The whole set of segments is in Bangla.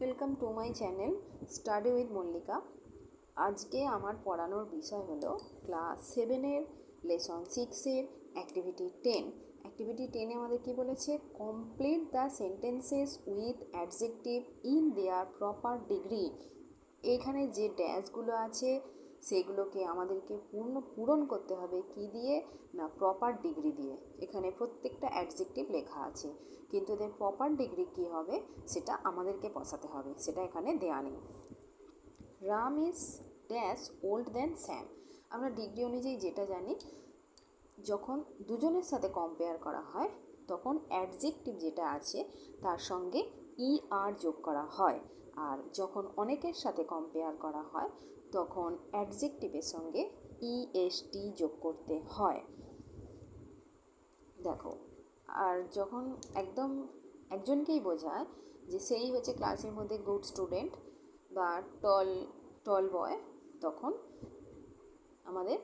Welcome to my channel study with Mallika. আজকে আমার পড়ানোর বিষয় হলো ক্লাস 7-এর লেসন 6-এর অ্যাক্টিভিটি 10। অ্যাক্টিভিটি 10-এ আমাদের কি বলেছে? Complete the sentences with adjective in their proper degree. এইখানে যে ড্যাশগুলো আছে সেগুলোকে আমাদেরকে পূরণ করতে হবে কি দিয়ে? না, প্রপার ডিগ্রি দিয়ে। এখানে প্রত্যেকটা অ্যাডজেক্টিভ লেখা আছে, কিন্তু এদের প্রপার ডিগ্রি কী হবে সেটা আমাদেরকে বসাতে হবে, সেটা এখানে দেয়া নেই। Ram is dash old than Sam. আমরা ডিগ্রি অনুযায়ী যেটা জানি, যখন দুজনের সাথে কম্পেয়ার করা হয় তখন অ্যাডজেক্টিভ যেটা আছে তার সঙ্গে আর যোগ করা হয়, আর যখন অনেকের সাথে কম্পেয়ার করা হয় তখন অ্যাডজেক্টিভের সঙ্গে টি যোগ করতে হয়। দেখো, আর যখন একদম একজনকেই বোঝায় যে সেই হচ্ছে ক্লাসের মধ্যে গুড স্টুডেন্ট বা টল বয়, তখন আমাদের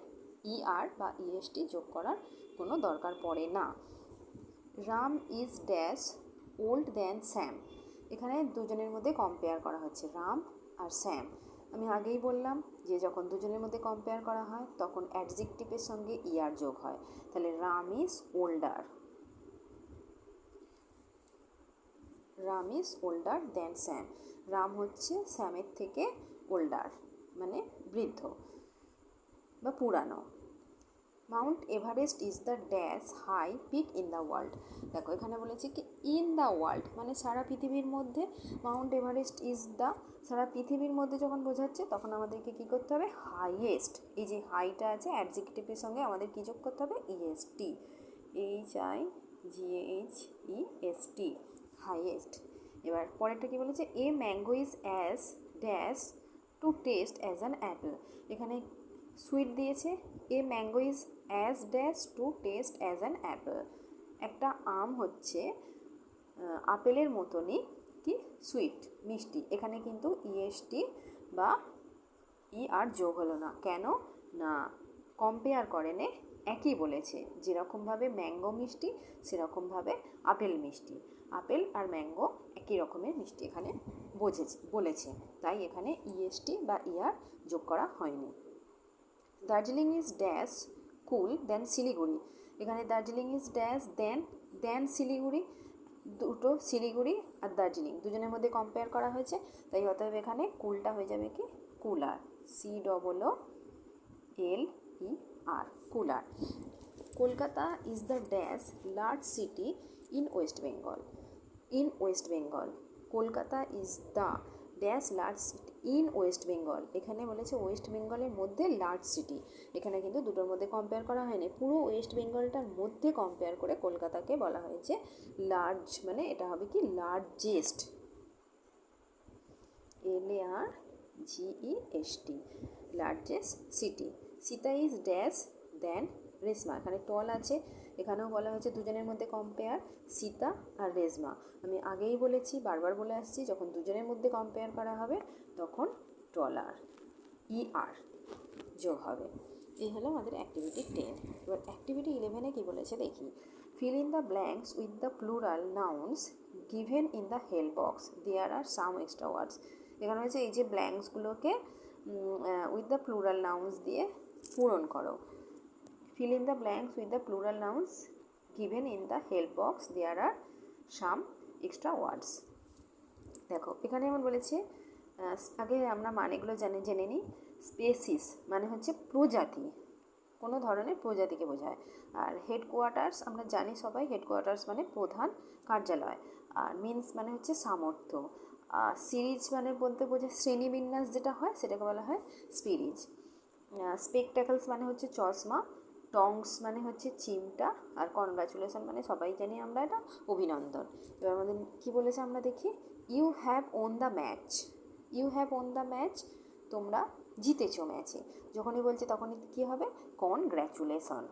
আর বা টি যোগ করার কোনো দরকার পড়ে না। Ram is dash old than Sam. এখানে দুজনের মধ্যে কম্পেয়ার করা হচ্ছে, রাম আর স্যাম। আমি আগেই বললাম যে যখন দুজনের মধ্যে কম্পেয়ার করা হয় তখন অ্যাডজেক্টিভের সঙ্গে আর যোগ হয়, তাহলে Ram is older, Ram is older than Sam. রাম হচ্ছে স্যামের থেকে ওল্ডার, মানে বৃদ্ধ বা পুরানো। Mount Everest is the dash high peak in the world. দেখো, এখানে বলেছে কি ইন দ্য ওয়ার্ল্ড, মানে সারা পৃথিবীর মধ্যে। মাউন্ট এভারেস্ট ইজ দ্য, সারা পৃথিবীর মধ্যে যখন বোঝাচ্ছে তখন আমাদেরকে কী করতে হবে? হাইয়েস্ট। এই যে হাইটা আছে অ্যাডজেক্টিভের সঙ্গে আমাদের কী যোগ করতে হবে? T, HIGHEST, highest. এবার পরেরটা কী বলেছে? A mango is as dash to taste as an apple. এখানে সুইট দিয়েছে, a mango is as dash to taste as an apple. একটা আম হচ্ছে আপেলের মতনই কি সুইট, মিষ্টি। এখানে কিন্তু টি বা আর যোগ হলো না, কেন না? কম্পেয়ার করেনে একই বলেছে, যেরকমভাবে ম্যাঙ্গো মিষ্টি সেরকমভাবে আপেল মিষ্টি। আপেল আর ম্যাঙ্গো একই রকমের মিষ্টি এখানে বলেছে, তাই এখানে টি বা আর যোগ করা হয়নি। দার্জিলিং ইজ ড্যাশ কুল দেন শিলিগুড়ি। এখানে দার্জিলিং ইজ ড্যাশ দেন শিলিগুড়ি, দুটো শিলিগুড়ি আর দার্জিলিং দুজনের মধ্যে কম্পেয়ার করা হয়েছে, তাই অতএব এখানে কুলটা হয়ে যাবে কি cooler, COOLER, cooler. Kolkata is the dash large city in West Bengal. Kolkata is the dash large city in West Bengal. এখানে বলেছে ওয়েস্ট বেঙ্গলের মধ্যে লার্জ সিটি, এখানে কিন্তু দুটোর মধ্যে কম্পেয়ার করা হয়নি, পুরো ওয়েস্ট বেঙ্গলটার মধ্যে কম্পেয়ার করে কলকাতাকে বলা হয়েছে লার্জ, মানে এটা হবে কি largest, LARGEST, largest city. Sita is dash than Reshma. এখানে টল আছে, এখানেও বলা হয়েছে দুজনের মধ্যে কম্পেয়ার সীতা আর রেশমা। আমি আগেই বলেছি, বারবার বলে আসছি, যখন দুজনের মধ্যে কম্পেয়ার করা হবে তখন টলার আর যোগ হবে। এই হলো আমাদের অ্যাক্টিভিটি 10। এবার অ্যাক্টিভিটি 11-এ কী বলেছে দেখি। Fill in the blanks with the plural nouns given in the help box, there are some extra words. এখানে হচ্ছে এই যে ব্ল্যাঙ্কসগুলোকে উইথ দ্য প্লুরাল নাউন্স দিয়ে পূরণ করো। Fill in the blanks with the plural nouns given in the help box, there are some extra words. দেখো, এখানে আমার বলেছে, আগে আমরা মানেগুলো জেনে নিই। স্পেসিস মানে হচ্ছে প্রজাতি, কোনো ধরনের প্রজাতিকে বোঝায়। আর হেডকোয়ার্টার্স আমরা জানি সবাই, হেডকোয়ার্টার্স মানে প্রধান কার্যালয়। আর মিন্স মানে হচ্ছে সামর্থ্য। আর সিরিজ মানে বলতে বোঝায় শ্রেণীবিন্যাস যেটা হয় সেটাকে বলা হয় সিরিজ। স্পেকট্যাকলস মানে হচ্ছে চশমা। টংস মানে হচ্ছে চিমটা। আর কনগ্রাচুলেশন মানে সবাই জানি আমরা এটা অভিনন্দন। এবার আমাদের কী বলেছে আমরা দেখি। You have won the match, you have won the match, তোমরা জিতেছো ম্যাচে। যখনই বলছে তখনই কী হবে? Congratulation,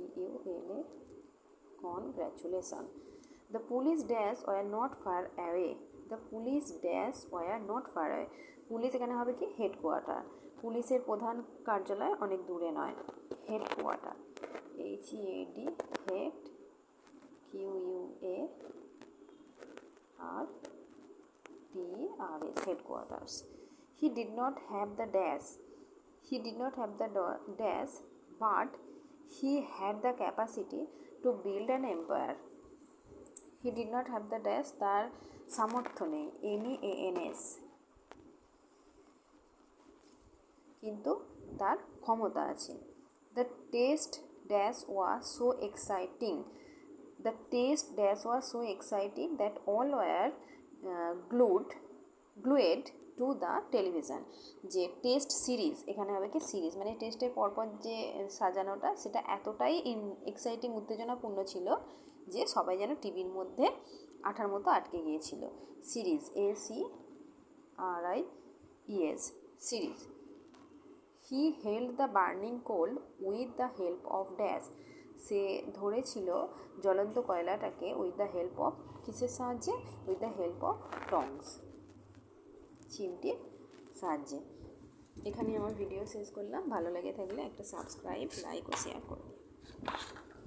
CONGRATULA, congratulation. The police dash were not far away, the police dash were not far away. Police এখানে হবে কি হেডকোয়ার্টার, পুলিশের প্রধান কার্যালয় অনেক দূরে নয়, headquarter, HEAD, head, QUARTERS, headquarters. He did not have the dash, but he had the capacity to build an empire. He did not have the dash, তার সামর্থ্য নেই, NEANS, কিন্তু তার ক্ষমতা আছে। The taste dash was so exciting. The taste dash was so exciting that all were glued to the television. যে টেস্ট সিরিজ, এখানে হবে কি সিরিজ, মানে টেস্টের পরপর যে সাজানোটা সেটা এতটাই এক্সাইটিং উত্তেজনাপূর্ণ ছিল যে সবাই যেন টিভির মধ্যে আঠার মতো আটকে গিয়েছিল। Series, SERIES, series. He held the burning coal with the help of dash. সে ধরেছিল জ্বলন্ত কয়লাটাকে উইথ দ্য হেল্প অফ, কিসের সাহায্যে? With the help of tongs, চিমটির সাহায্যে। এখানে আমার ভিডিও শেষ করলাম। ভালো লেগে থাকলে একটা সাবস্ক্রাইব, লাইক ও শেয়ার করুন।